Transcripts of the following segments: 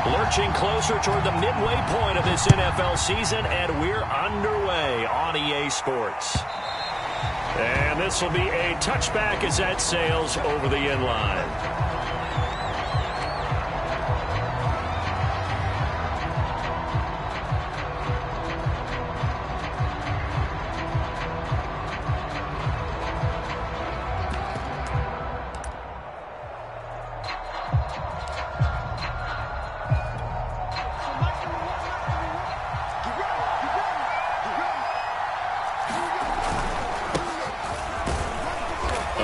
Lurching closer toward the midway point of this NFL season, and we're underway on EA Sports. And this will be a touchback as that sails over the end line.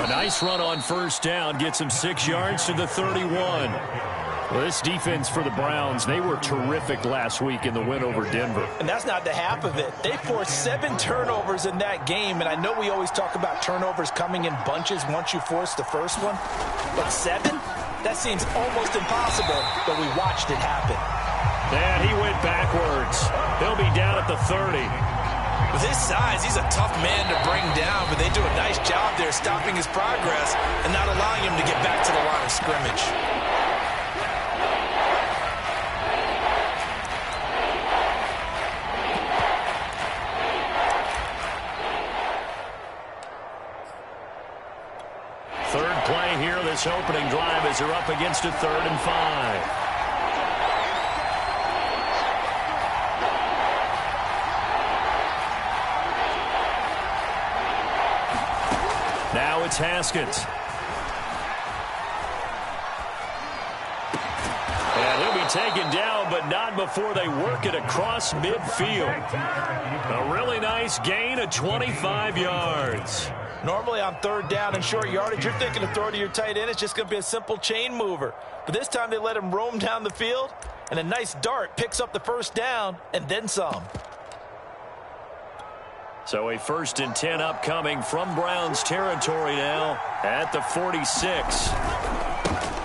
Nice run on first down, gets him 6 yards to the 31. Well, this defense for the Browns, they were terrific last week in the win over Denver. And that's not the half of it. They forced 7 turnovers in that game, and I know we always talk about turnovers coming in bunches once you force the first one, but 7? That seems almost impossible, but we watched it happen. And he went backwards. He'll be down at the 30. With his size, he's a tough man to bring down, but they do a nice job there stopping his progress and not allowing him to get back to the line of scrimmage. Third play here, this opening drive as they're up against a 3rd and 5. Now it's Haskins. And he'll be taken down, but not before they work it across midfield. A really nice gain of 25 yards. Normally on 3rd down and short yardage, you're thinking of throw to your tight end. It's just going to be a simple chain mover. But this time they let him roam down the field, and a nice dart picks up the first down and then some. So a 1st and 10 upcoming from Browns territory now at the 46.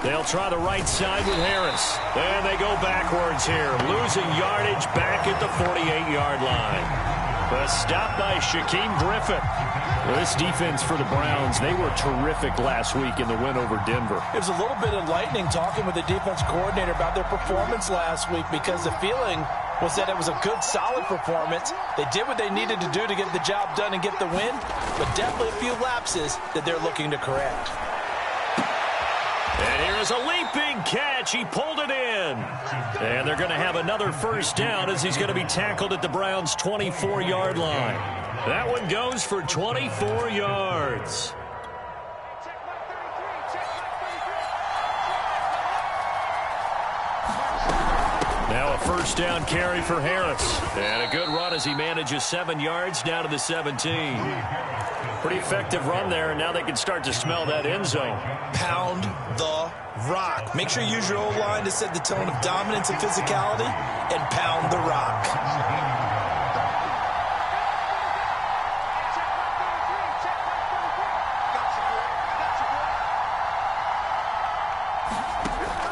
They'll try the right side with Harris. And they go backwards here, losing yardage back at the 48-yard line. A stop by Shaquem Griffin. Well, this defense for the Browns, they were terrific last week in the win over Denver. It was a little bit enlightening talking with the defense coordinator about their performance last week, because the feeling was that it was a good, solid performance. They did what they needed to do to get the job done and get the win, but definitely a few lapses that they're looking to correct. And here's a leaping catch. He pulled it in. And they're going to have another first down as he's going to be tackled at the Browns' 24-yard line. That one goes for 24 yards. Now a first down carry for Harris. And a good run as he manages 7 yards down to the 17. Pretty effective run there, and now they can start to smell that end zone. Pound the rock. Make sure you use your O-line to set the tone of dominance and physicality, and pound the rock.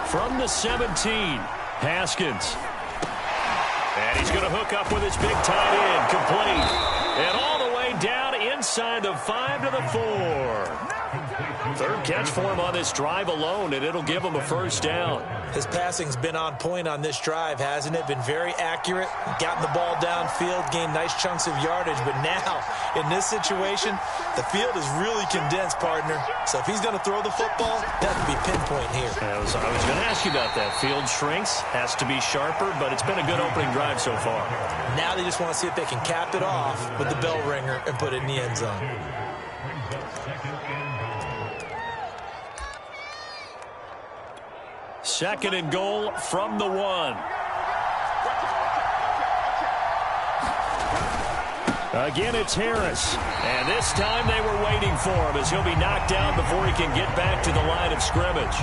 From the 17, Haskins. And he's going to hook up with his big tight end, complete. And all the way down inside the 5 to the 4. Third catch for him on this drive alone, and it'll give him a first down. His passing's been on point on this drive, hasn't it? Been very accurate, gotten the ball downfield, gained nice chunks of yardage. But now, in this situation, the field is really condensed, partner. So if he's going to throw the football, that would be pinpoint here. I was going to ask you about that. Field shrinks, has to be sharper, but it's been a good opening drive so far. Now they just want to see if they can cap it off with the bell ringer and put it in the end zone. Second and goal from the 1. Again, it's Harris. And this time they were waiting for him as he'll be knocked down before he can get back to the line of scrimmage.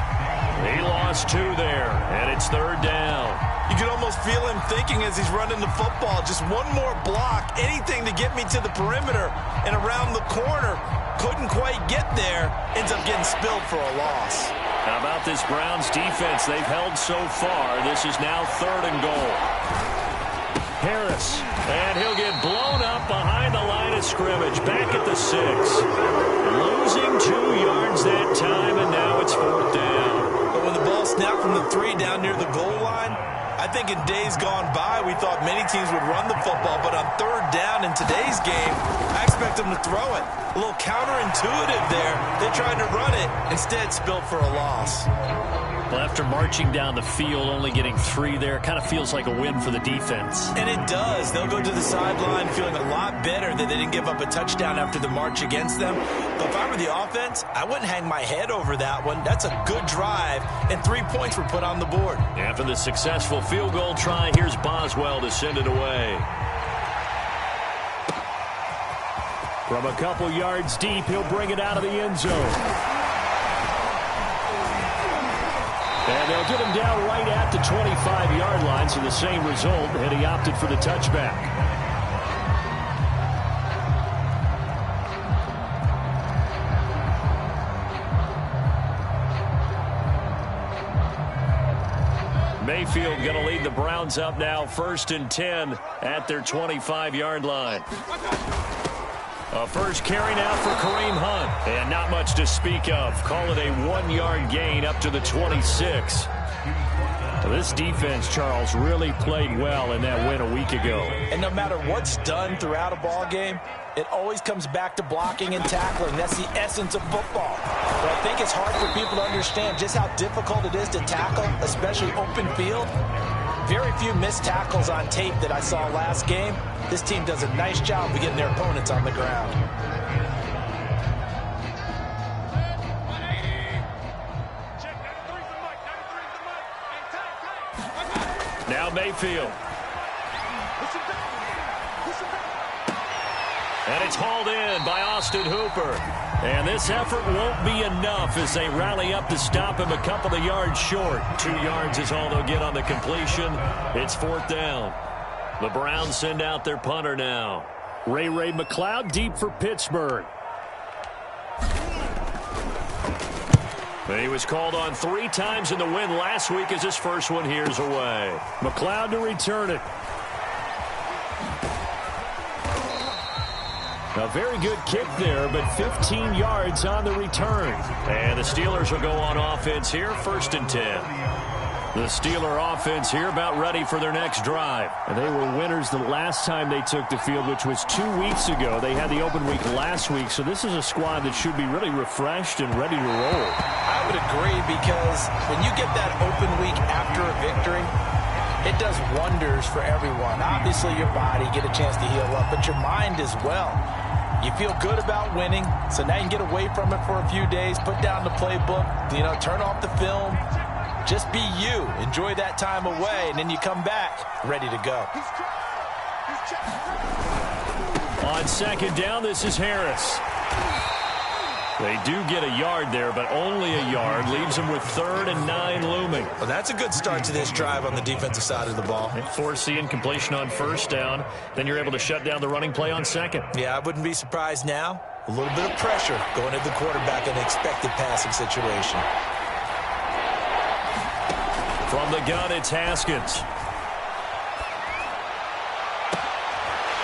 He lost 2 there, and it's 3rd down. You can almost feel him thinking as he's running the football, just one more block, anything to get me to the perimeter and around the corner. Couldn't quite get there, ends up getting spilled for a loss. How about this Browns defense? They've held so far. This is now 3rd and goal. Harris, and he'll get blown up behind the line of scrimmage, back at the 6. Losing 2 yards that time, and now it's 4th down. But when the ball snap from the 3 down near the goal line. I think in days gone by, we thought many teams would run the football, but on 3rd down in today's game, I expect them to throw it. A little counterintuitive there. They tried to run it, instead spilled for a loss. Well, after marching down the field, only getting 3 there, kind of feels like a win for the defense. And it does. They'll go to the sideline feeling a lot better that they didn't give up a touchdown after the march against them. But if I were the offense, I wouldn't hang my head over that one. That's a good drive, and 3 points were put on the board. After the successful field goal try, here's Boswell to send it away. From a couple yards deep, he'll bring it out of the end zone. And they'll get him down right at the 25-yard line, so the same result, and he opted for the touchback. Mayfield going to lead the Browns up now, 1st and 10 at their 25-yard line. A first carry now for Kareem Hunt. And not much to speak of. Call it a 1-yard gain up to the 26. This defense, Charles, really played well in that win a week ago. And no matter what's done throughout a ball game, it always comes back to blocking and tackling. That's the essence of football. But I think it's hard for people to understand just how difficult it is to tackle, especially open field. Very few missed tackles on tape that I saw last game. This team does a nice job of getting their opponents on the ground. Now Mayfield. And it's hauled in by Austin Hooper. And this effort won't be enough as they rally up to stop him a couple of yards short. 2 yards is all they'll get on the completion. It's 4th down. The Browns send out their punter now. Ray McCloud deep for Pittsburgh. He was called on 3 times in the win last week as his first one here's away. McCloud to return it. A very good kick there, but 15 yards on the return. And the Steelers will go on offense here, 1st and 10. The Steeler offense here about ready for their next drive. And they were winners the last time they took the field, which was 2 weeks ago. They had the open week last week, so this is a squad that should be really refreshed and ready to roll. I would agree, because when you get that open week after a victory, it does wonders for everyone. Obviously, your body get a chance to heal up, but your mind as well. You feel good about winning, so now you can get away from it for a few days, put down the playbook, turn off the film. Just be you. Enjoy that time away, and then you come back ready to go. On 2nd down, this is Harris. They do get a yard there, but only a yard. Leaves them with 3rd and 9 looming. Well, that's a good start to this drive on the defensive side of the ball. Force the incompletion on 1st down. Then you're able to shut down the running play on 2nd. Yeah, I wouldn't be surprised now. A little bit of pressure going at the quarterback in an expected passing situation. From the gun, it's Haskins.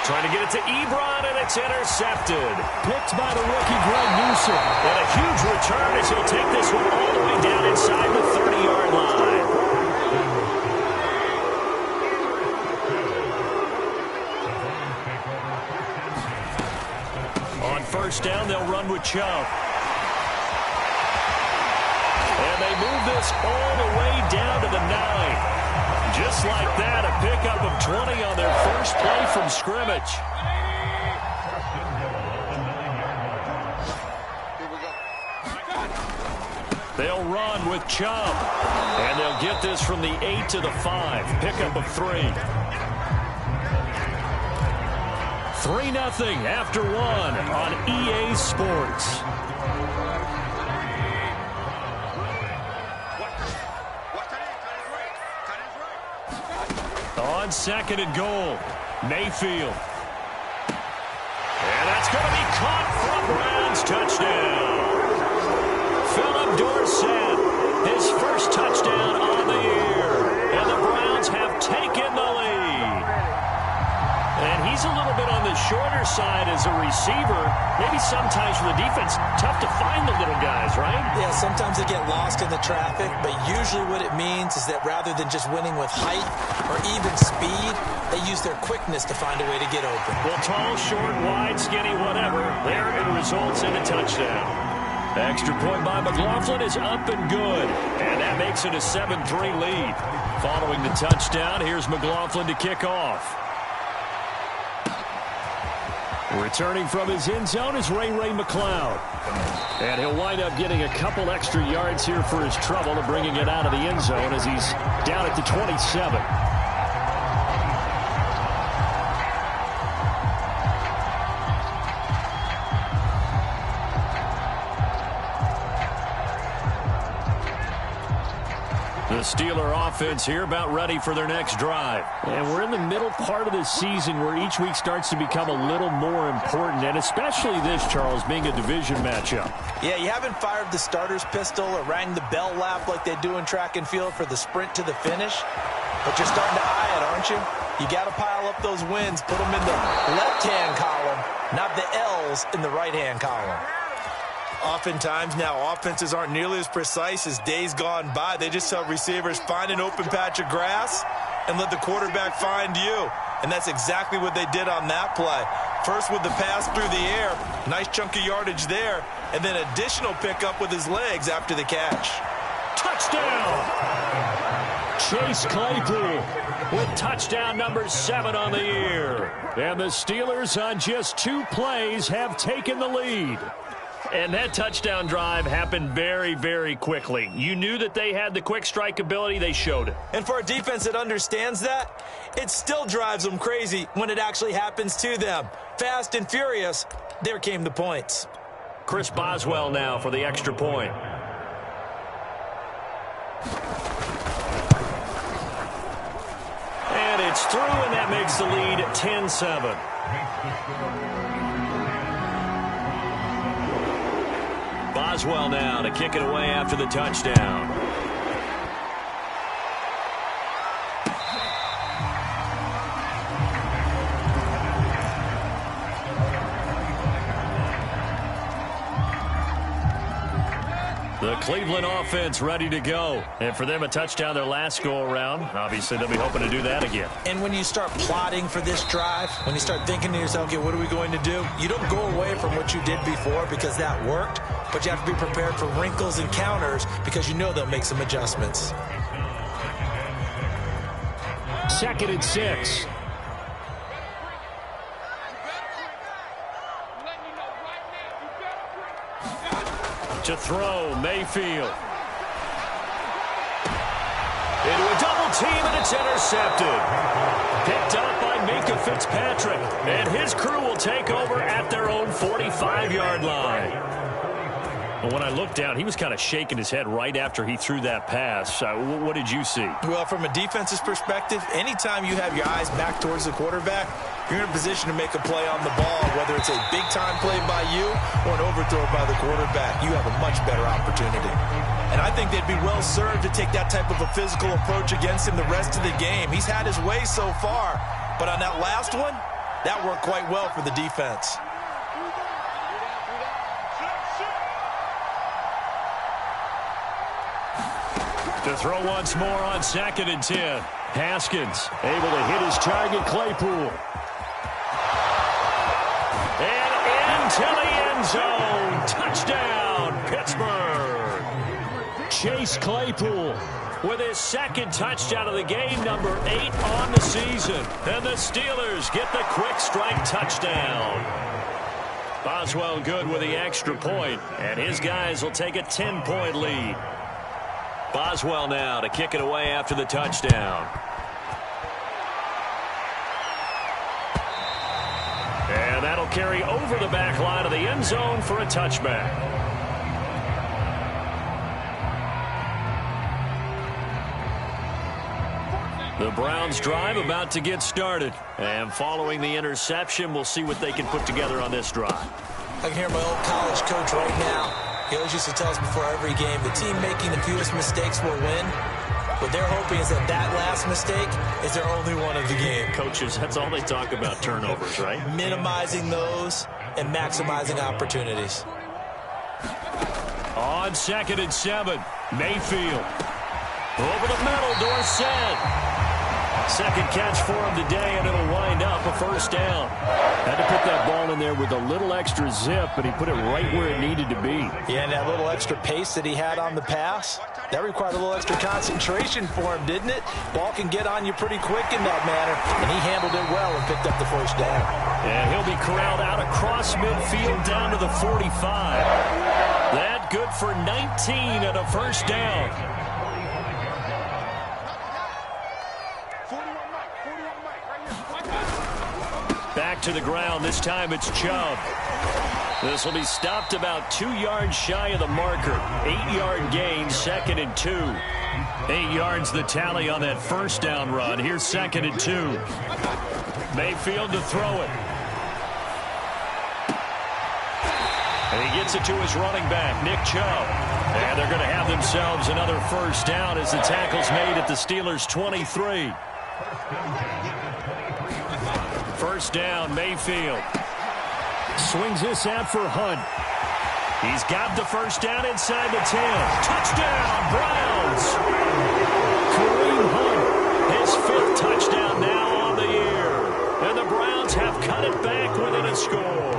Trying to get it to Ebron, and it's intercepted. Picked by the rookie, Greg Newsome. And a huge return as he'll take this one all the way down inside the 30-yard line. On 1st down, they'll run with Chubb. And they move this all the way down to the 9. Just like that, a pickup of 20 on their first play from scrimmage. They'll run with Chubb. And they'll get this from the 8 to the 5. Pickup of 3. 3-0 after 1 on EA Sports. On 2nd and goal, Mayfield. And that's going to be caught for a Browns touchdown. Philip Dorsett, his first touchdown on the year. And the Browns have taken the lead. And he's a little bit on the shorter side as a receiver. maybe sometimes for the defense, tough to find the little guys, right? Yeah, sometimes they get lost in the traffic, but usually what it means is that rather than just winning with height or even speed, they use their quickness to find a way to get open. Well, tall, short, wide, skinny, whatever, there it results in a touchdown. Extra point by McLaughlin is up and good, and that makes it a 7-3 lead. Following the touchdown, here's McLaughlin to kick off. Returning from his end zone is Ray McCloud. And he'll wind up getting a couple extra yards here for his trouble of bringing it out of the end zone as he's down at the 27. The Steeler offense here about ready for their next drive. And we're in the middle part of the season where each week starts to become a little more important, and especially this, Charles, being a division matchup. Yeah, you haven't fired the starter's pistol or rang the bell lap like they do in track and field for the sprint to the finish, but you're starting to eye it, aren't you? You got to pile up those wins, put them in the left-hand column, not the L's in the right-hand column. Oftentimes now, offenses aren't nearly as precise as days gone by. They just tell receivers, find an open patch of grass and let the quarterback find you. And that's exactly what they did on that play. First with the pass through the air, nice chunk of yardage there, and then additional pickup with his legs after the catch. Touchdown! Chase Claypool with touchdown number 7 on the year. And the Steelers on just 2 plays have taken the lead. And that touchdown drive happened very, very quickly. You knew that they had the quick strike ability. They showed it. And for a defense that understands that, it still drives them crazy when it actually happens to them. Fast and furious, there came the points. Chris Boswell now for the extra point. And it's through, and that makes the lead 10-7. Boswell now to kick it away after the touchdown. The Cleveland offense ready to go. And for them, a touchdown their last go-around. Obviously, they'll be hoping to do that again. And when you start plotting for this drive, when you start thinking to yourself, okay, what are we going to do? You don't go away from what you did before because that worked, but you have to be prepared for wrinkles and counters because you know they'll make some adjustments. 2nd and 6. To throw, Mayfield. Into a double team, and it's intercepted. Picked up by Minkah Fitzpatrick. And his crew will take over at their own 45-yard line. But when I looked down, he was kind of shaking his head right after he threw that pass. What did you see? Well, from a defense's perspective, anytime you have your eyes back towards the quarterback, you're in a position to make a play on the ball, whether it's a big-time play by you or an overthrow by the quarterback. You have a much better opportunity. And I think they'd be well served to take that type of a physical approach against him the rest of the game. He's had his way so far, but on that last one, that worked quite well for the defense. To throw once more on 2nd and 10. Haskins able to hit his target, Claypool. And into the end zone. Touchdown, Pittsburgh. Chase Claypool with his 2nd touchdown of the game, number 8 on the season. And the Steelers get the quick strike touchdown. Boswell good with the extra point, and his guys will take a 10-point lead. Boswell now to kick it away after the touchdown. And that'll carry over the back line of the end zone for a touchback. The Browns drive about to get started. And following the interception, we'll see what they can put together on this drive. I can hear my old college coach right now. He always used to tell us before every game, the team making the fewest mistakes will win. What they're hoping is that last mistake is their only one of the game. Coaches, that's all they talk about, turnovers, right? Minimizing those and maximizing opportunities. On 2nd and 7, Mayfield. Over the middle, Dorsett. Second catch for him today, and it'll wind up a first down. Had to put that ball in there with a little extra zip, but he put it right where it needed to be. Yeah, and that little extra pace that he had on the pass, that required a little extra concentration for him, didn't it? Ball can get on you pretty quick in that manner, and he handled it well and picked up the first down. And he'll be corralled out across midfield down to the 45. That good for 19 and a first down. Back to the ground. This time it's Chubb. This will be stopped about 2 yards shy of the marker. 8-yard gain, 2nd and 2. 8 yards the tally on that first down run. Here's 2nd and 2. Mayfield to throw it. And he gets it to his running back, Nick Chubb. And they're going to have themselves another first down as the tackle's made at the Steelers' 23. First down, Mayfield. Swings this out for Hunt. He's got the first down inside the 10. Touchdown, Browns! Kareem Hunt, his 5th touchdown now on the year. And the Browns have cut it back within a score.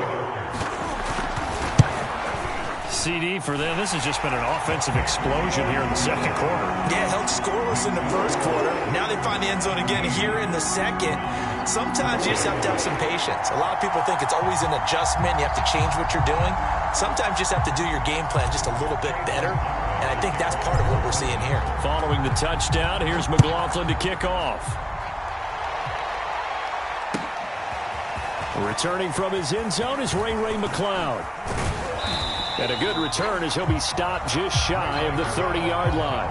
CD for them. This has just been an offensive explosion here in the second quarter. Yeah, held scoreless in the first quarter. Now they find the end zone again here in the second. Sometimes you just have to have some patience. A lot of people think it's always an adjustment. You have to change what you're doing. Sometimes you just have to do your game plan just a little bit better. And I think that's part of what we're seeing here. Following the touchdown, here's McLaughlin to kick off. Returning from his end zone is Ray McCloud. And a good return as he'll be stopped just shy of the 30-yard line.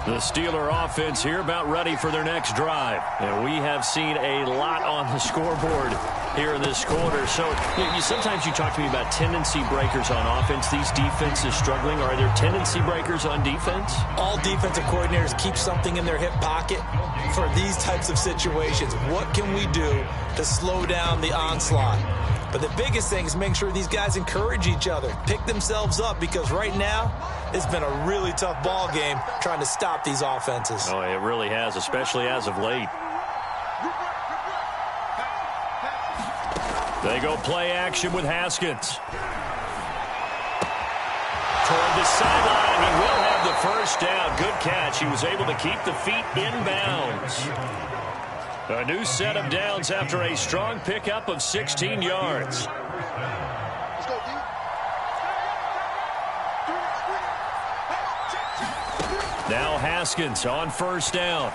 The Steeler offense here about ready for their next drive. And we have seen a lot on the scoreboard here in this quarter. So sometimes you talk to me about tendency breakers on offense. These defenses struggling. Are there tendency breakers on defense? All defensive coordinators keep something in their hip pocket for these types of situations. What can we do to slow down the onslaught? But the biggest thing is making sure these guys encourage each other, pick themselves up, because right now it's been a really tough ball game trying to stop these offenses. Oh, it really has, especially as of late. They go play action with Haskins. Toward the sideline, he will have the first down. Good catch. He was able to keep the feet in bounds. A new set of downs after a strong pickup of 16 yards. Now Haskins on first down.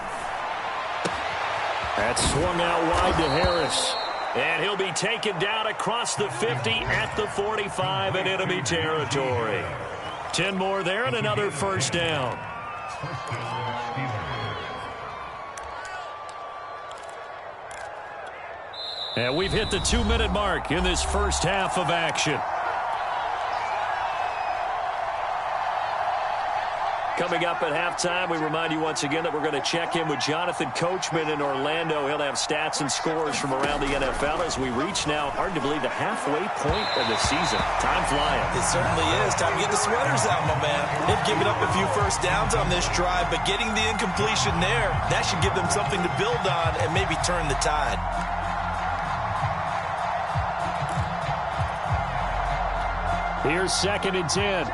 That's swung out wide to Harris. And he'll be taken down across the 50 at the 45 in enemy territory. 10 more there and another first down. And we've hit the 2-minute mark in this first half of action. Coming up at halftime, we remind you once again that we're going to check in with Jonathan Coachman in Orlando. He'll have stats and scores from around the NFL as we reach now, hard to believe, the halfway point of the season. Time flying. It certainly is. Time to get the sweaters out, my man. They've given up a few first downs on this drive, but getting the incompletion there, that should give them something to build on and maybe turn the tide. Here's 2nd and 10.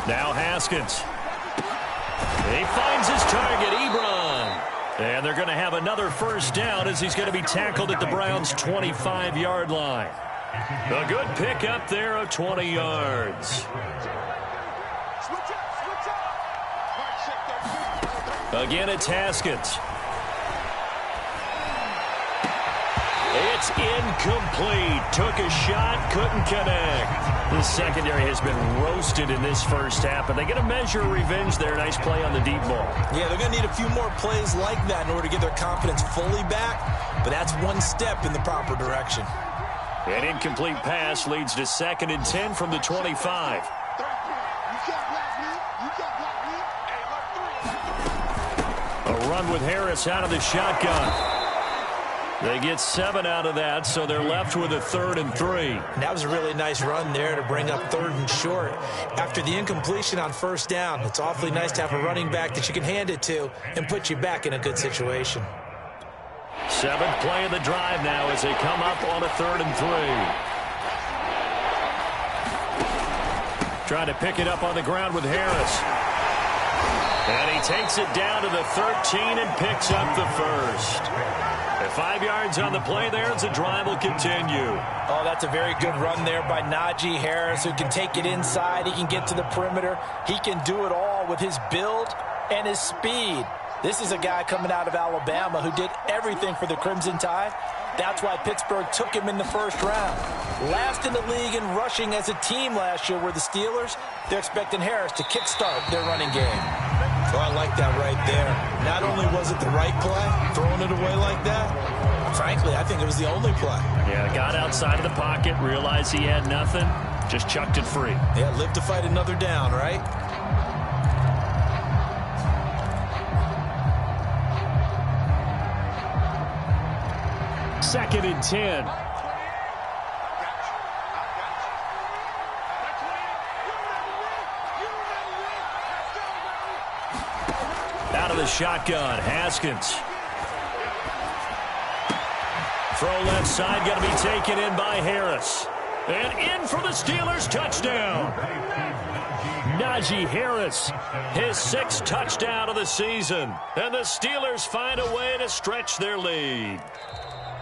Now Haskins. He finds his target, Ebron. And they're going to have another first down as he's going to be tackled at the Browns' 25-yard line. A good pickup there of 20 yards. Again, it's Haskins. It's incomplete. Took a shot, couldn't connect. The secondary has been roasted in this first half, but they get a measure of revenge there. Nice play on the deep ball. Yeah, they're going to need a few more plays like that in order to get their confidence fully back, but that's one step in the proper direction. An incomplete pass leads to 2nd and 10 from the 25. A run with Harris out of the shotgun. They get 7 out of that, so they're left with a 3rd and 3. And that was a really nice run there to bring up 3rd and short. After the incompletion on 1st down, it's awfully nice to have a running back that you can hand it to and put you back in a good situation. 7th play of the drive now as they come up on a 3rd and 3. Trying to pick it up on the ground with Harris. And he takes it down to the 13 and picks up the 1st. At 5 yards on the play there as the drive will continue. Oh, that's a very good run there by Najee Harris, who can take it inside. He can get to the perimeter. He can do it all with his build and his speed. This is a guy coming out of Alabama who did everything for the Crimson Tide. That's why Pittsburgh took him in the 1st round. Last in the league in rushing as a team last year were the Steelers. They're expecting Harris to kickstart their running game. Oh, I like that right there. Not only was it the right play, throwing it away like that, frankly, I think it was the only play. Yeah, got outside of the pocket, realized he had nothing, just chucked it free. Yeah, live to fight another down, right? Second and 10. Out of the shotgun, Haskins. Throw left side, going to be taken in by Harris. And in for the Steelers, touchdown. Najee Harris, his 6th touchdown of the season. And the Steelers find a way to stretch their lead.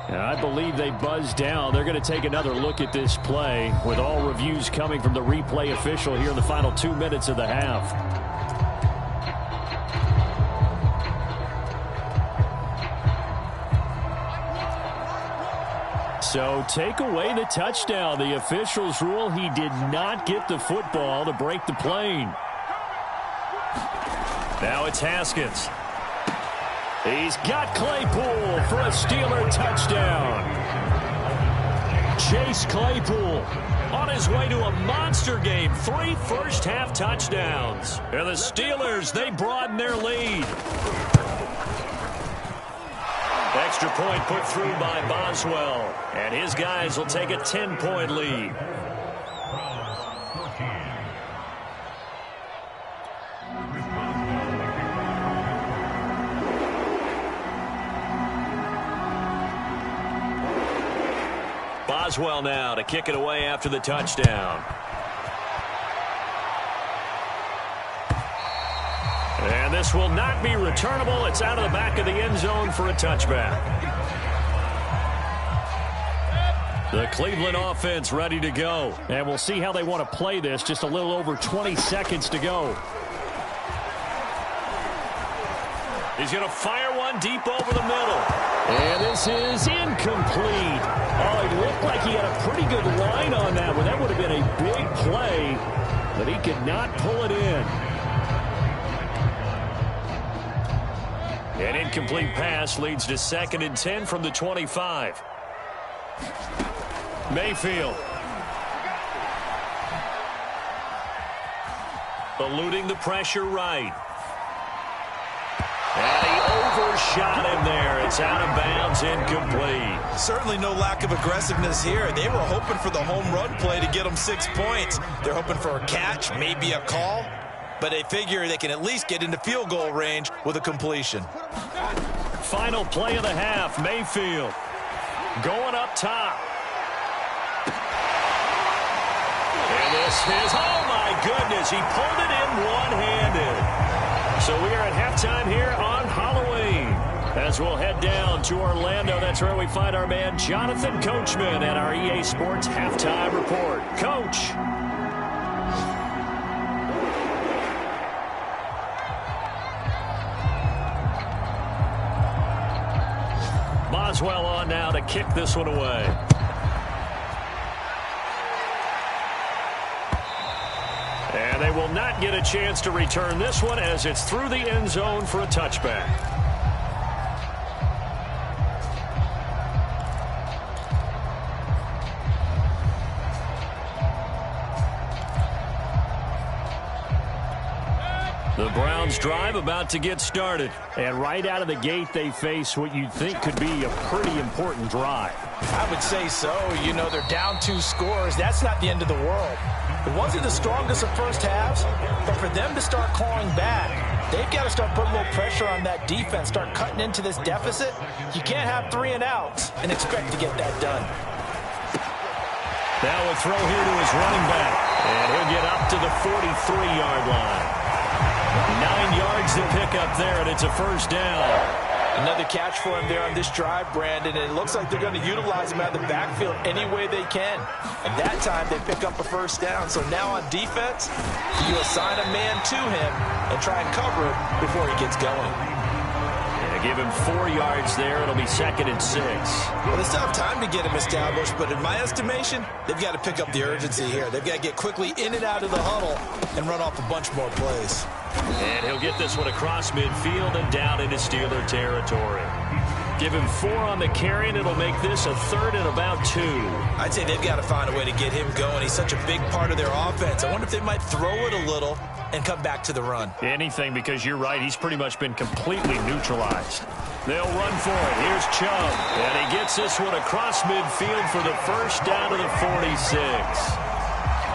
And I believe they buzzed down. They're going to take another look at this play with all reviews coming from the replay official here in the final 2 minutes of the half. So take away the touchdown. The officials rule he did not get the football to break the plane. Now it's Haskins. He's got Claypool for a Steeler touchdown. Chase Claypool on his way to a monster game. 3 first-half touchdowns. And the Steelers, they broaden their lead. Extra point put through by Boswell. And his guys will take a 10-point lead. Boswell now to kick it away after the touchdown. And this will not be returnable. It's out of the back of the end zone for a touchback. The Cleveland offense ready to go. And we'll see how they want to play this. Just a little over 20 seconds to go. He's going to fire one deep over the middle. And this is incomplete. Oh, it looked like he had a pretty good line on that one. That would have been a big play, but he could not pull it in. An incomplete pass leads to 2nd and 10 from the 25. Mayfield. Eluding the pressure right. And he overshot him there. It's out of bounds, incomplete. Certainly no lack of aggressiveness here. They were hoping for the home run play to get them 6 points. They're hoping for a catch, maybe a call. But they figure they can at least get into field goal range with a completion. Final play of the half, Mayfield. Going up top. And this is, oh my goodness, he pulled it in one-handed. So we are at halftime here on Halloween. As we'll head down to Orlando, that's where we find our man Jonathan Coachman at our EA Sports Halftime Report. Coach. Boswell on now to kick this one away. And they will not get a chance to return this one as it's through the end zone for a touchback. The Browns drive about to get started. And right out of the gate, they face what you'd think could be a pretty important drive. I would say so. You know, they're down 2 scores. That's not the end of the world. It wasn't the strongest of first halves, but for them to start clawing back, they've got to start putting a little pressure on that defense, start cutting into this deficit. You can't have 3 and outs and expect to get that done. Now a throw here to his running back, and he'll get up to the 43-yard line. 9 yards to pick up there, and it's a first down. Another catch for him there on this drive, Brandon, and it looks like they're going to utilize him out of the backfield any way they can. And that time, they pick up a first down. So now on defense, you assign a man to him and try and cover it before he gets going. Give him 4 yards there. It'll be 2nd and 6. Well, they still have time to get him established, but in my estimation, they've got to pick up the urgency here. They've got to get quickly in and out of the huddle and run off a bunch more plays. And he'll get this one across midfield and down into Steeler territory. Give him 4 on the carry, and it'll make this a 3rd and about 2. I'd say they've got to find a way to get him going. He's such a big part of their offense. I wonder if they might throw it a little and come back to the run. Anything, because you're right. He's pretty much been completely neutralized. They'll run for it. Here's Chubb. And he gets this one across midfield for the first down to the 46.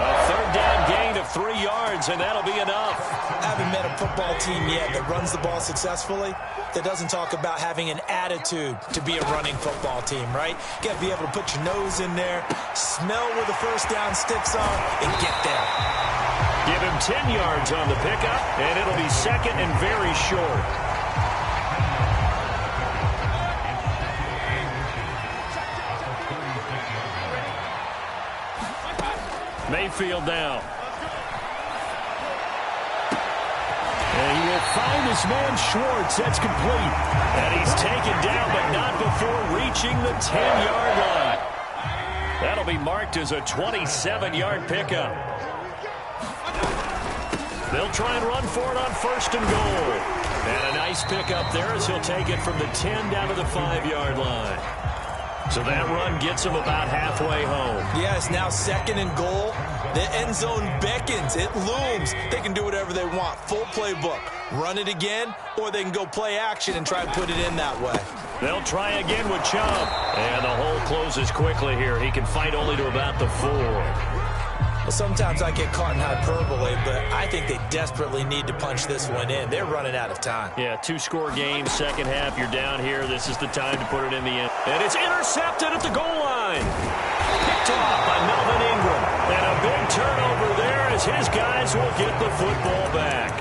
A 3rd down gain of 3 yards, and that'll be enough. I haven't met a football team yet that runs the ball successfully that doesn't talk about having an attitude to be a running football team, right? You got to be able to put your nose in there, smell where the first down sticks are, and get there. Give him 10 yards on the pickup, and it'll be 2nd and very short. Mayfield now. And he will find his man Schwartz. That's complete. And he's taken down, but not before reaching the 10-yard line. That'll be marked as a 27-yard pickup. They'll try and run for it on 1st and goal. And a nice pickup there as he'll take it from the 10 down to the 5-yard line. So that run gets him about halfway home. Yeah, it's now 2nd and goal. The end zone beckons. It looms. They can do whatever they want. Full playbook. Run it again, or they can go play action and try and put it in that way. They'll try again with Chubb. And the hole closes quickly here. He can fight only to about the 4. Well, sometimes I get caught in hyperbole, but I think they desperately need to punch this one in. They're running out of time. Yeah, 2-score game, second half. You're down here. This is the time to put it in the end. And it's intercepted at the goal line. Picked off by Melvin Ingram. And a big turnover there as his guys will get the football back.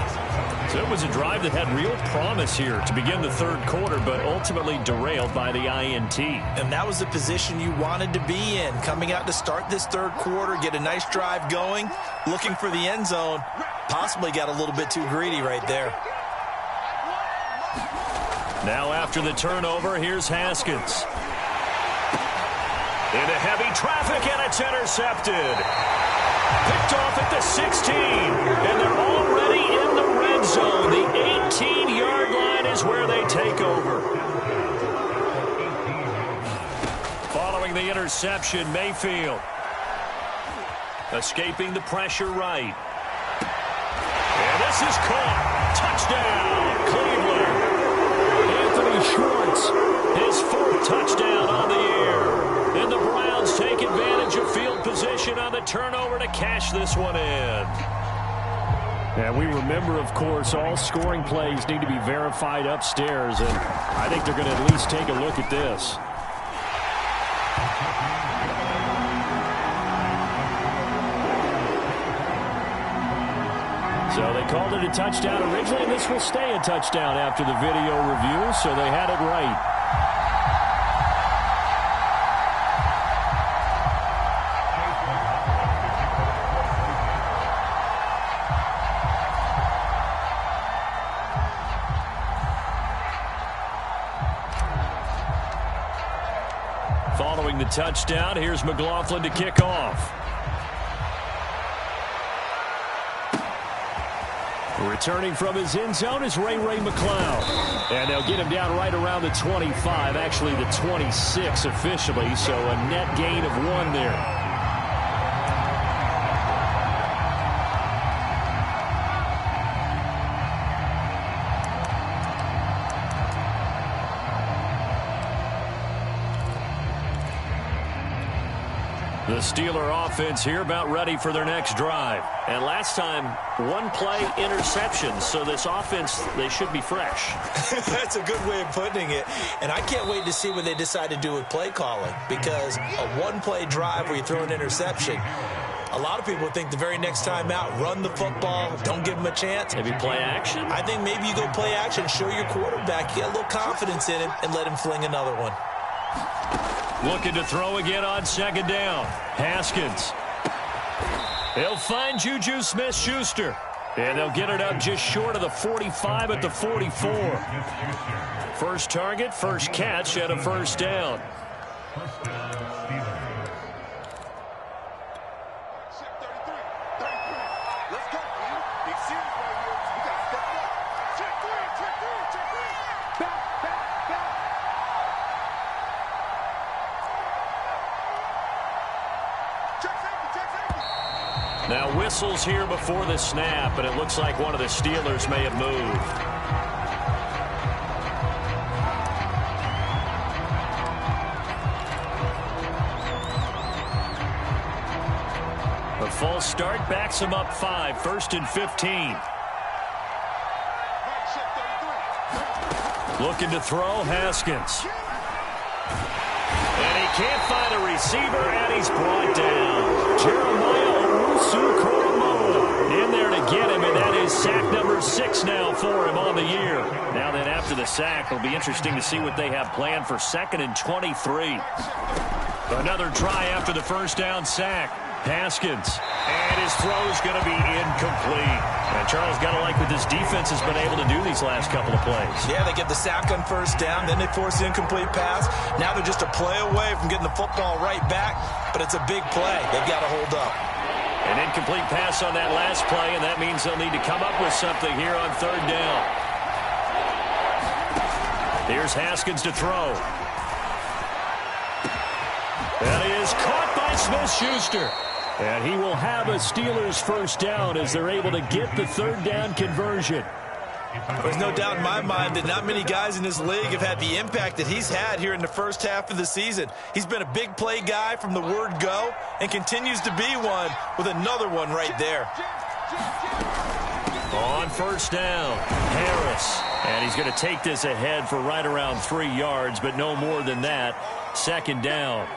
So it was a drive that had real promise here to begin the 3rd quarter, but ultimately derailed by the INT. And that was the position you wanted to be in, coming out to start this 3rd quarter, get a nice drive going, looking for the end zone. Possibly got a little bit too greedy right there. Now after the turnover, here's Haskins. Into heavy traffic, and it's intercepted. Picked off at the 16, and they're already in the red zone. The 18-yard line is where they take over. Following the interception, Mayfield. Escaping the pressure right. And this is caught. Touchdown, Cleveland. Anthony Schwartz, his 4th touchdown on the year. And the Browns take advantage of field position on the turnover to cash this one in. And we remember, of course, all scoring plays need to be verified upstairs, and I think they're going to at least take a look at this. So they called it a touchdown originally, and this will stay a touchdown after the video review, so they had it right. following the touchdown. Here's McLaughlin to kick off. Returning from his end zone is Ray McCloud. And they'll get him down right around the 25, actually the 26 officially, so a net gain of 1 there. The Steeler offense here about ready for their next drive. And last time, 1-play interception, so this offense, they should be fresh. That's a good way of putting it. And I can't wait to see what they decide to do with play calling, because a 1-play drive where you throw an interception, a lot of people think the very next time out, run the football, don't give them a chance. Maybe play action? I think maybe you go play action, show your quarterback, get a little confidence in him, and let him fling another one. Looking to throw again on second down. Haskins. He'll find Juju Smith-Schuster. And they'll get it up just short of the 45 at the 44. First target, first catch, and a first down. Now whistles here before the snap, and it looks like one of the Steelers may have moved. A false start backs him up 5, 1st and 15. Looking to throw, Haskins. And he can't find a receiver, and he's brought down. Jeremiah in there to get him, and that is sack number 6 now for him on the year. Now then, after the sack, it'll be interesting to see what they have planned for 2nd and 23. Another try after the first down sack. Haskins. And his throw is going to be incomplete. And Charles, got to like what this defense has been able to do these last couple of plays. Yeah, they get the sack on first down, then they force the incomplete pass. Now they're just a play away from getting the football right back, but it's a big play. They've got to hold up. An incomplete pass on that last play, and that means they'll need to come up with something here on 3rd down. Here's Haskins to throw. That is caught by Smith-Schuster. And he will have a Steelers first down as they're able to get the 3rd down conversion. There's no doubt in my mind that not many guys in this league have had the impact that he's had here in the first half of the season. He's been a big play guy from the word go and continues to be one with another one right there. On first down, Harris. And he's going to take this ahead for right around 3 yards, but no more than that. 2nd down.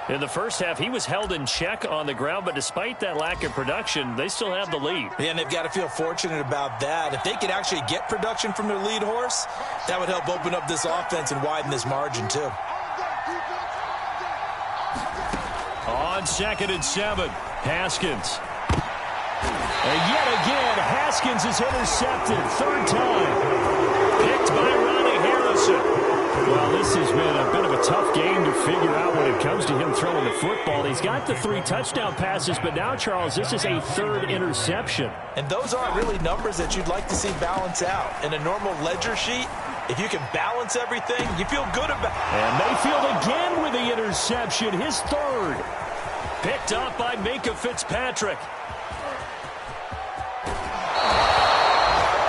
In the first half, he was held in check on the ground, but despite that lack of production, they still have the lead. Yeah, and they've got to feel fortunate about that. If they could actually get production from their lead horse, that would help open up this offense and widen this margin, too. On 2nd and 7, Haskins. And yet again, Haskins is intercepted. 3rd time. Picked by Ronnie Harrison. Well, this has been a bit of a tough game to figure out when it comes to him throwing the football. He's got the 3 touchdown passes, but now, Charles, this is a 3rd interception. And those aren't really numbers that you'd like to see balance out. In a normal ledger sheet, if you can balance everything, you feel good about it. And Mayfield again with the interception, his 3rd. Picked up by Minkah Fitzpatrick.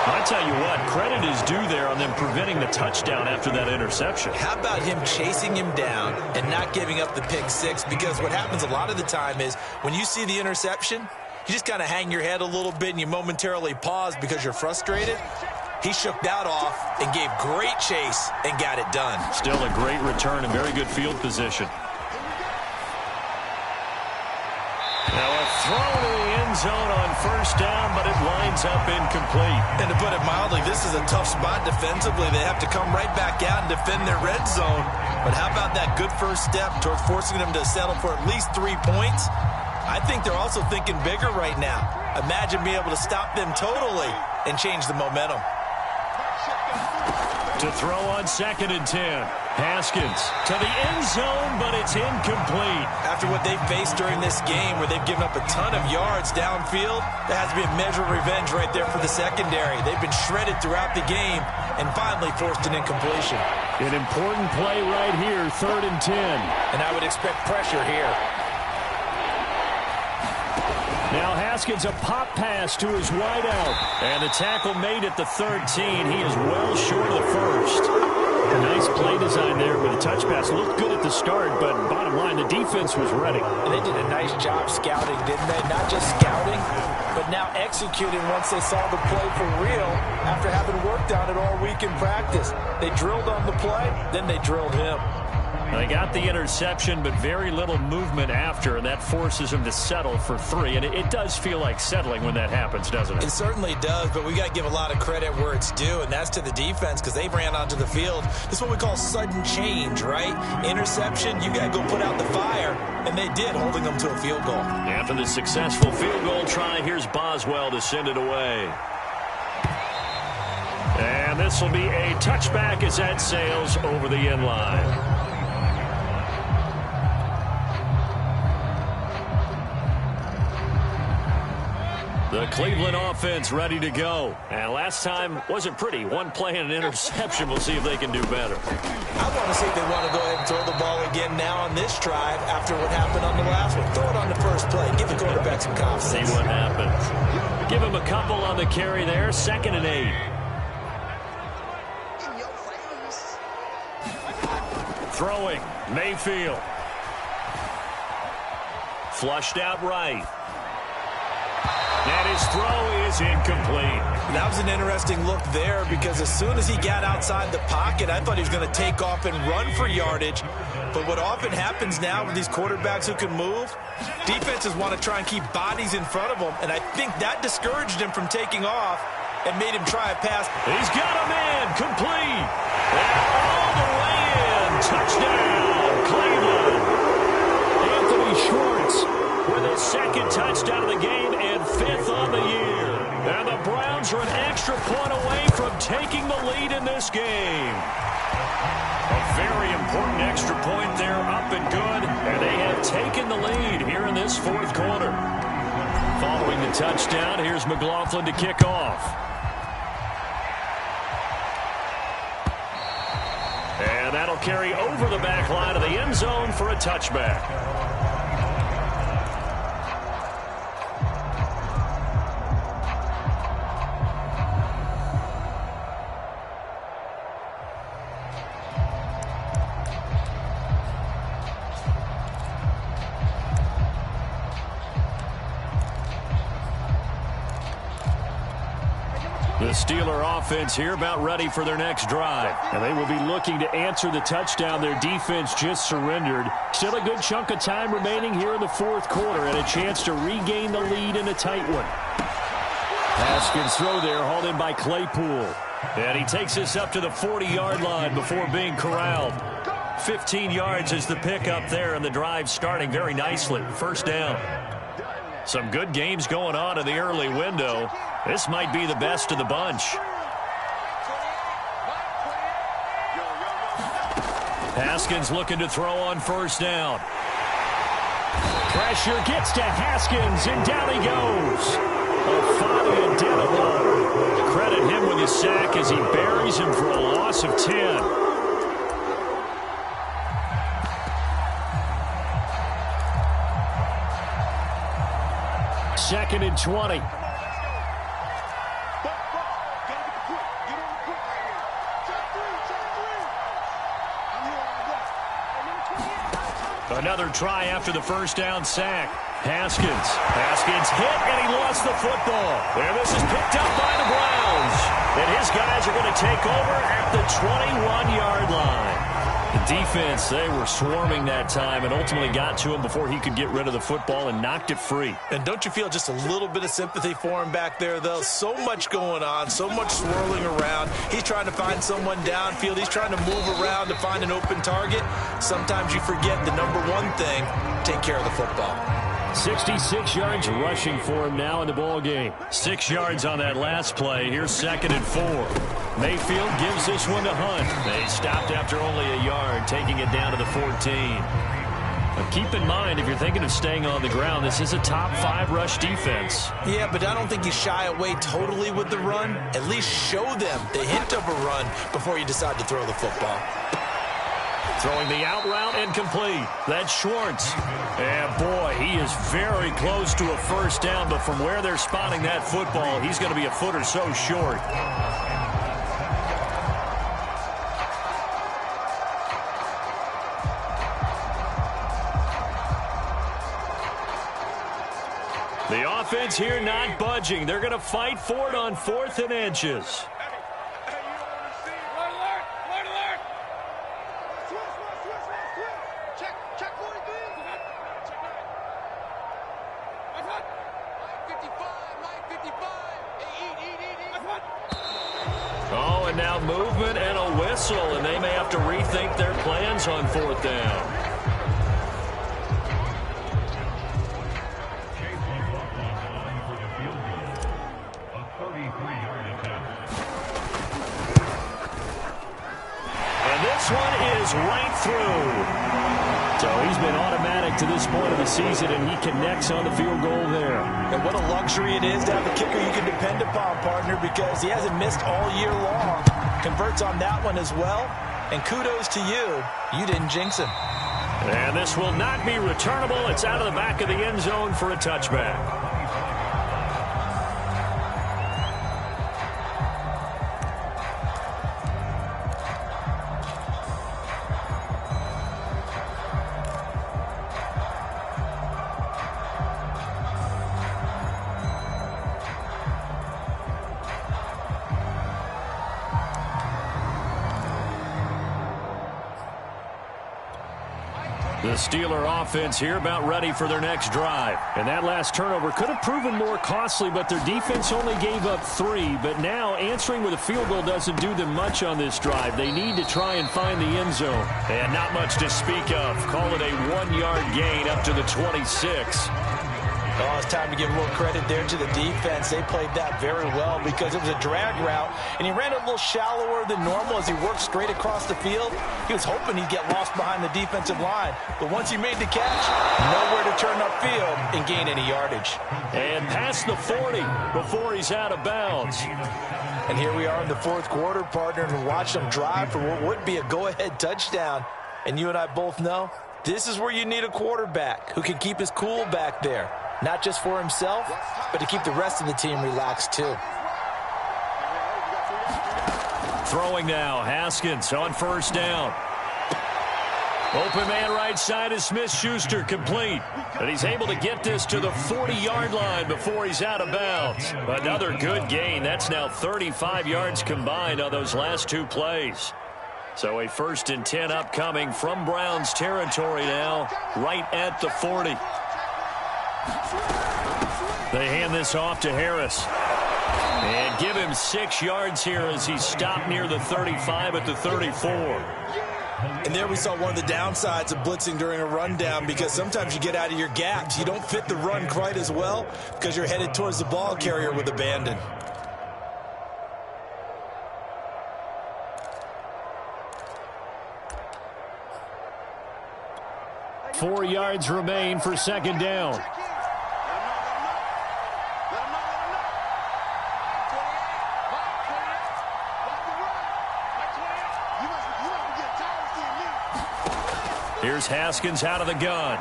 I tell you what, credit is due there on them preventing the touchdown after that interception. How about him chasing him down and not giving up the pick 6? Because what happens a lot of the time is when you see the interception, you just kind of hang your head a little bit and you momentarily pause because you're frustrated. He shook that off and gave great chase and got it done. Still a great return and very good field position. Now a throw to the end zone on first down, but it winds up incomplete. And to put it mildly, this is a tough spot defensively. They have to come right back out and defend their red zone. But how about that good first step towards forcing them to settle for at least 3 points? I think they're also thinking bigger right now. Imagine being able to stop them totally and change the momentum. To To throw on 2nd and 10. Haskins to the end zone, but it's incomplete. After what they've faced during this game, where they've given up a ton of yards downfield, that has to be a measure of revenge right there for the secondary. They've been shredded throughout the game and finally forced an incompletion. An important play right here, 3rd and 10. And I would expect pressure here. Now Haskins, a pop pass to his wideout. And the tackle made at the 13. He is well short of the first. A nice play design there with a touch pass. Looked good at the start, but bottom line, the defense was ready. And they did a nice job scouting, didn't they? Not just scouting, but now executing once they saw the play for real after having worked on it all week in practice. They drilled on the play, then they drilled him. They got the interception, but very little movement after, and that forces him to settle for 3. And it does feel like settling when that happens, doesn't it? It certainly does, but we got to give a lot of credit where it's due, and that's to the defense because they ran onto the field. This is what we call sudden change, right? Interception, you got to go put out the fire, and they did, holding them to a field goal. After the successful field goal try, here's Boswell to send it away. And this will be a touchback as that sails over the end line. The Cleveland offense ready to go. And last time wasn't pretty. One play and an interception. We'll see if they can do better. I want to see if they want to go ahead and throw the ball again now on this drive after what happened on the last one. Throw it on the first play. Give the quarterback some confidence. See what happens. Give him a couple on the carry there. 2nd and 8. Throwing. Mayfield. Flushed out right. And his throw is incomplete. That was an interesting look there because as soon as he got outside the pocket, I thought he was going to take off and run for yardage. But what often happens now with these quarterbacks who can move, defenses want to try and keep bodies in front of them, and I think that discouraged him from taking off and made him try a pass. He's got a man, complete. And all the way in. Touchdown, Cleveland. Anthony Schwartz with his 2nd touchdown of the game and 5th on the year. And the Browns are an extra point away from taking the lead in this game. A very important extra point there, up and good. And they have taken the lead here in this 4th quarter. Following the touchdown, here's McLaughlin to kick off. And that'll carry over the back line of the end zone for a touchback. The Steeler offense here about ready for their next drive. And they will be looking to answer the touchdown their defense just surrendered. Still a good chunk of time remaining here in the 4th quarter and a chance to regain the lead in a tight one. Haskins throw there, hauled in by Claypool. And he takes this up to the 40-yard line before being corralled. 15 yards is the pickup there, and the drive starting very nicely. 1st down. Some good games going on in the early window. This might be the best of the bunch. Haskins looking to throw on 1st down. Pressure gets to Haskins, and down he goes. Ofadi Adebayo. Credit him with his sack as he buries him for a loss of 10. 2nd and 20. Another try after the 1st down sack. Haskins hit, and he lost the football. And this is picked up by the Browns. And his guys are going to take over at the 21-yard line. The defense, they were swarming that time and ultimately got to him before he could get rid of the football and knocked it free. And don't you feel just a little bit of sympathy for him back there, though? So much going on, so much swirling around. He's trying to find someone downfield. He's trying to move around to find an open target. Sometimes you forget the number one thing, take care of the football. 66 yards rushing for him now in the ball game. 6 yards on that last play. Here's 2nd and 4. Mayfield gives this one to Hunt. They stopped after only a yard, taking it down to the 14. But keep in mind, if you're thinking of staying on the ground, this is a top 5 rush defense. Yeah, but I don't think you shy away totally with the run. At least show them the hint of a run before you decide to throw the football. Throwing the out route and complete. That's Schwartz. And boy, he is very close to a first down, but from where they're spotting that football, he's going to be a foot or so short. The offense here not budging. They're going to fight for it on 4th and inches. Oh, and now movement and a whistle, and they may have to rethink their plans on 4th down. This one is right through. So he's been automatic to this point of the season, and he connects on the field goal there. And what a luxury it is to have a kicker you can depend upon, partner, because he hasn't missed all year long. Converts on that one as well. And kudos to you. You didn't jinx him. And this will not be returnable. It's out of the back of the end zone for a touchback. The Steeler offense here about ready for their next drive. And that last turnover could have proven more costly, but their defense only gave up 3. But now answering with a field goal doesn't do them much on this drive. They need to try and find the end zone. And not much to speak of. Call it a 1-yard gain up to the 26. Oh, it's time to give a little credit there to the defense. They played that very well because it was a drag route, and he ran it a little shallower than normal as he worked straight across the field. He was hoping he'd get lost behind the defensive line, but once he made the catch, nowhere to turn upfield and gain any yardage. And past the 40 before he's out of bounds. And here we are in the 4th quarter, partner, and watch them drive for what would be a go-ahead touchdown. And you and I both know this is where you need a quarterback who can keep his cool back there. Not just for himself, but to keep the rest of the team relaxed, too. Throwing now, Haskins on 1st down. Open man right side is Smith-Schuster, complete. But he's able to get this to the 40-yard line before he's out of bounds. Another good gain. That's now 35 yards combined on those last 2 plays. So a 1st and 10 upcoming from Browns territory now, right at the 40. They hand this off to Harris. And give him 6 yards here as he's stopped near the 35 at the 34. And there we saw one of the downsides of blitzing during a rundown, because sometimes you get out of your gaps. You don't fit the run quite as well because you're headed towards the ball carrier with abandon. Four yards remain for 2nd down. Here's Haskins out of the gun.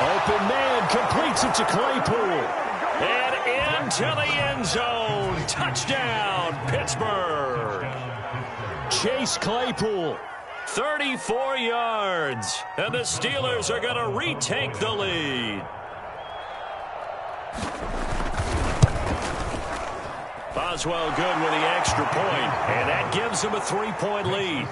Open man completes it to Claypool. And into the end zone. Touchdown, Pittsburgh. Chase Claypool, 34 yards. And the Steelers are going to retake the lead. Boswell good with the extra point. And that gives them a 3-point lead.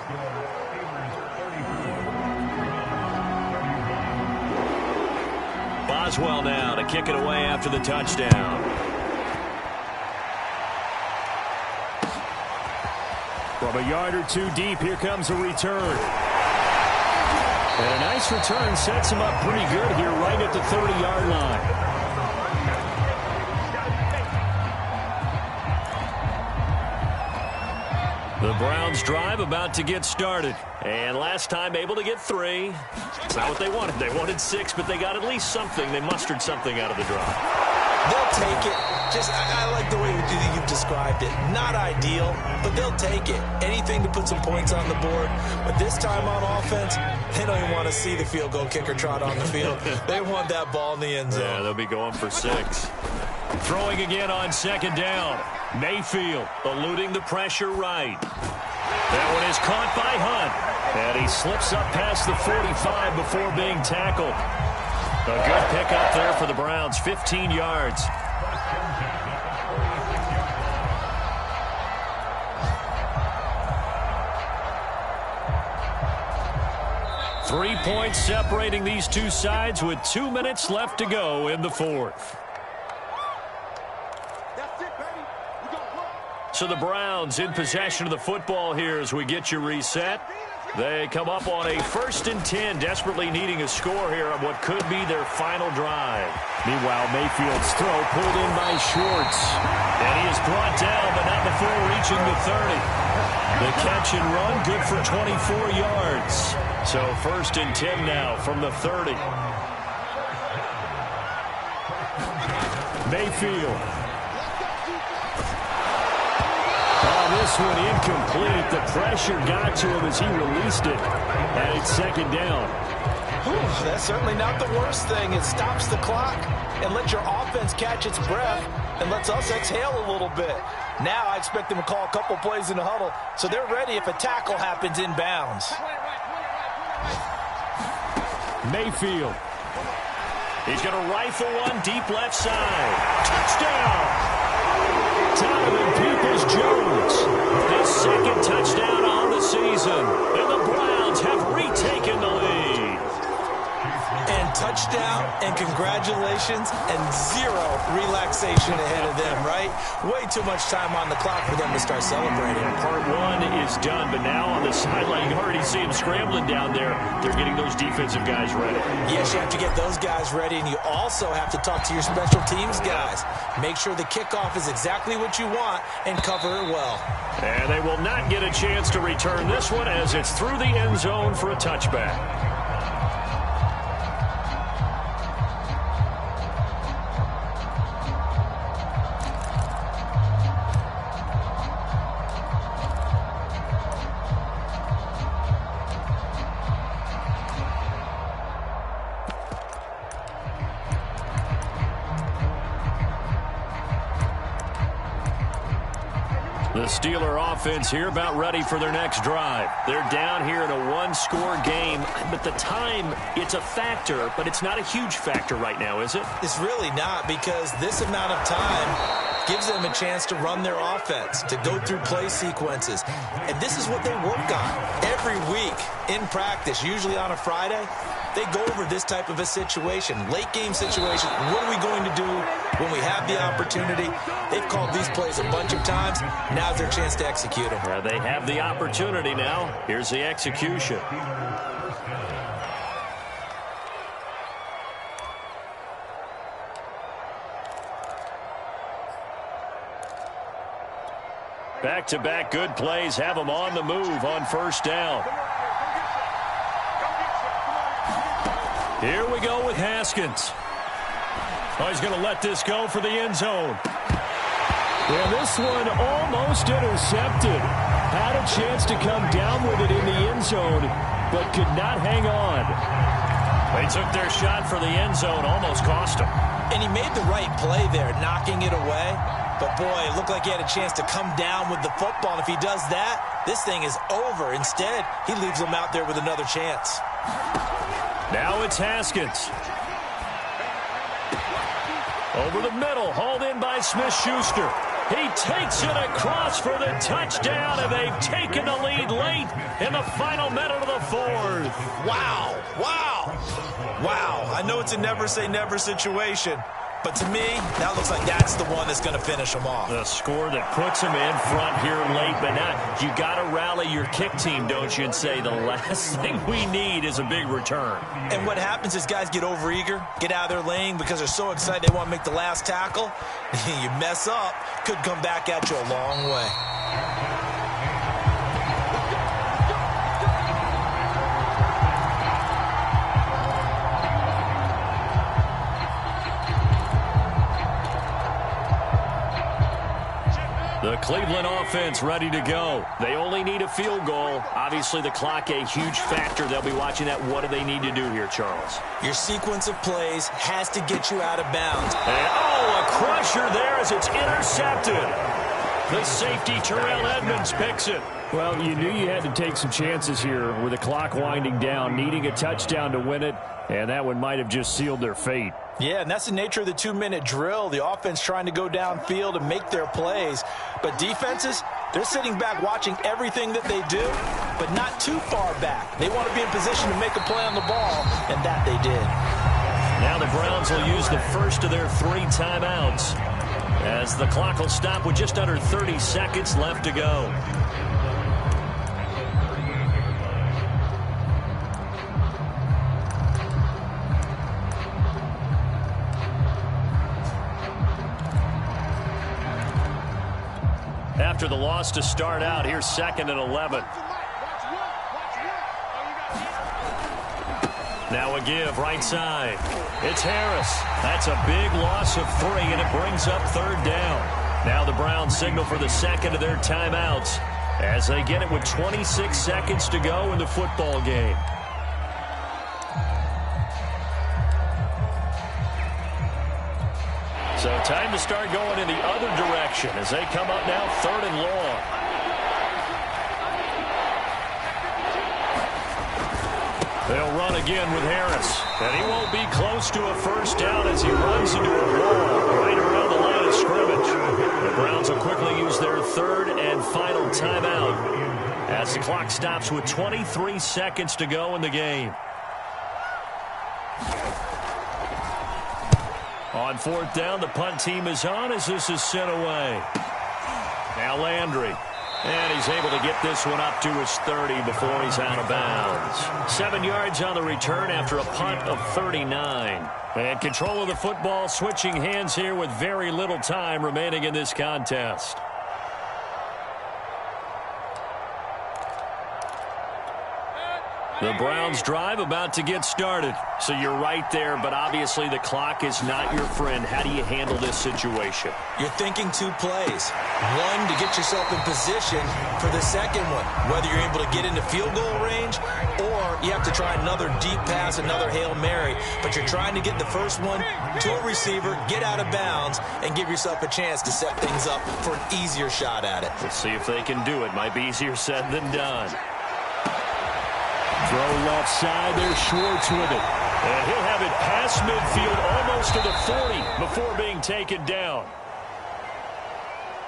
Boswell now to kick it away after the touchdown. From a yard or 2 deep, here comes a return. And a nice return sets him up pretty good here right at the 30-yard line. The Browns drive about to get started. And last time able to get 3. It's not what they wanted. They wanted 6, but they got at least something. They mustered something out of the drive. They'll take it. I like the way you've described it. Not ideal, but they'll take it. Anything to put some points on the board. But this time on offense, they don't even want to see the field goal kicker trot on the field. They want that ball in the end zone. Yeah, they'll be going for 6. Throwing again on second down. Mayfield eluding the pressure right. That one is caught by Hunt. And he slips up past the 45 before being tackled. A good pickup there for the Browns, 15 yards. Three points separating these two sides with 2 minutes left to go in the fourth. So the Browns in possession of the football here as we get you reset. They come up on a 1st and 10, desperately needing a score here on what could be their final drive. Meanwhile, Mayfield's throw pulled in by Schwartz. And he is brought down, but not before reaching the 30. The catch and run, good for 24 yards. So 1st and 10 now from the 30. Mayfield. This one incomplete. The pressure got to him as he released it. And it's 2nd down. Whew, that's certainly not the worst thing. It stops the clock and lets your offense catch its breath and lets us exhale a little bit. Now I expect them to call a couple plays in the huddle so they're ready if a tackle happens inbounds. Mayfield. He's going to rifle one deep left side. Touchdown! Donovan Peoples-Jones, his 2nd touchdown on the season. And the Browns have retaken the lead. And touchdown and congratulations and 0 relaxation ahead of them, right? Way too much time on the clock for them to start celebrating. Part 1 is done, but now on the sideline, you can already see them scrambling down there. They're getting those defensive guys ready. Yes, you have to get those guys ready, and you also have to talk to your special teams guys. Make sure the kickoff is exactly what you want and cover it well. And they will not get a chance to return this one as it's through the end zone for a touchback. The Steeler offense here about ready for their next drive. They're down here in a 1-score game, but the time, it's a factor, but it's not a huge factor right now, is it? It's really not, because this amount of time gives them a chance to run their offense, to go through play sequences. And this is what they work on every week in practice, usually on a Friday. They go over this type of a situation, late game situation. What are we going to do when we have the opportunity? They've called these plays a bunch of times. Now's their chance to execute them. Well, they have the opportunity now. Here's the execution. Back-to-back good plays have them on the move on 1st down. Here we go with Haskins. Oh, he's going to let this go for the end zone. And this one almost intercepted. Had a chance to come down with it in the end zone, but could not hang on. They took their shot for the end zone, almost cost him. And he made the right play there, knocking it away. But, boy, it looked like he had a chance to come down with the football. And if he does that, this thing is over. Instead, he leaves him out there with another chance. Now it's Haskins. Over the middle, hauled in by Smith-Schuster. He takes it across for the touchdown, and they've taken the lead late in the final minute of the fourth. Wow, wow, wow. I know it's a never-say-never situation, but to me, that looks like that's the one that's going to finish them off. The score that puts them in front here late, but now you got to rally your kick team, don't you, and say the last thing we need is a big return. And what happens is guys get overeager, get out of their lane because they're so excited they want to make the last tackle. You mess up, could come back at you a long way. Cleveland offense ready to go. They only need a field goal. Obviously, the clock a huge factor. They'll be watching that. What do they need to do here, Charles? Your sequence of plays has to get you out of bounds. And, oh, a crusher there as it's intercepted. The safety, Terrell Edmunds, picks it. Well, you knew you had to take some chances here with the clock winding down, needing a touchdown to win it, and that one might have just sealed their fate. Yeah, and that's the nature of the 2-minute drill. The offense trying to go downfield and make their plays. But defenses, they're sitting back watching everything that they do, but not too far back. They want to be in position to make a play on the ball, and that they did. Now the Browns will use the first of their 3 timeouts, as the clock will stop with just under 30 seconds left to go. After the loss to start out, here's 2nd and 11. Now a give right side. It's Harris. That's a big loss of 3, and it brings up 3rd down. Now the Browns signal for the second of their timeouts as they get it with 26 seconds to go in the football game. So time to start going in the other direction as they come up now 3rd and long. They'll run again with Harris. And he won't be close to a first down as he runs into a wall right around the line of scrimmage. The Browns will quickly use their 3rd and final timeout as the clock stops with 23 seconds to go in the game. On 4th down, the punt team is on as this is sent away. Now Landry. And he's able to get this one up to his 30 before he's out of bounds. 7 yards on the return after a punt of 39. And control of the football switching hands here with very little time remaining in this contest. The Browns drive about to get started. So you're right there, but obviously the clock is not your friend. How do you handle this situation? You're thinking 2 plays. One, to get yourself in position for the second one, whether you're able to get into field goal range or you have to try another deep pass, another Hail Mary. But you're trying to get the first one to a receiver, get out of bounds, and give yourself a chance to set things up for an easier shot at it. We'll see if they can do it. Might be easier said than done. Throw left side there, Schwartz with it. And he'll have it past midfield almost to the 40 before being taken down.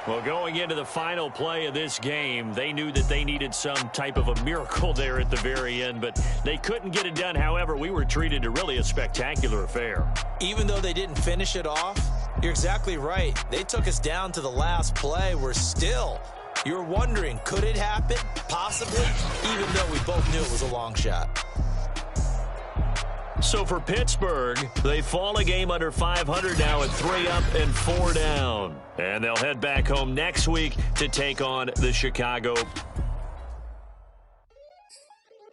Well, going into the final play of this game, they knew that they needed some type of a miracle there at the very end, but they couldn't get it done. However, we were treated to really a spectacular affair. Even though they didn't finish it off, you're exactly right. They took us down to the last play. We're still... You're wondering, could it happen? Possibly, even though we both knew it was a long shot. So for Pittsburgh, they fall a game under 500 now at 3 up and 4 down. And they'll head back home next week to take on the Chicago